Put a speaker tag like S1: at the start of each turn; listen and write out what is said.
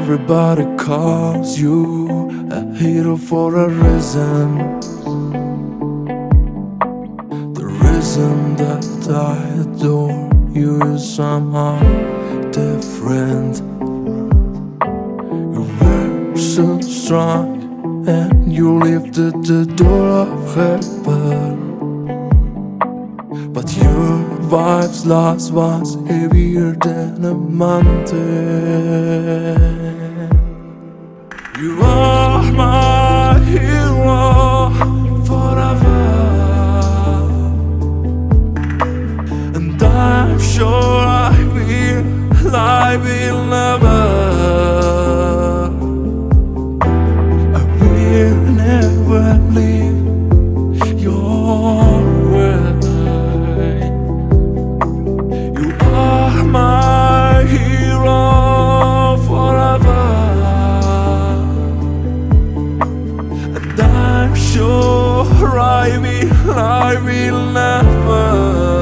S1: Everybody calls you a hero for a reason. The reason that I adore you is somehow different. You were so strong and you lifted the door of Heidar. But your wife's loss was heavier than a mountain. You are my hero forever, and I'm sure I will never. I will never leave your way. You are my hero forever, and I'm sure I will never.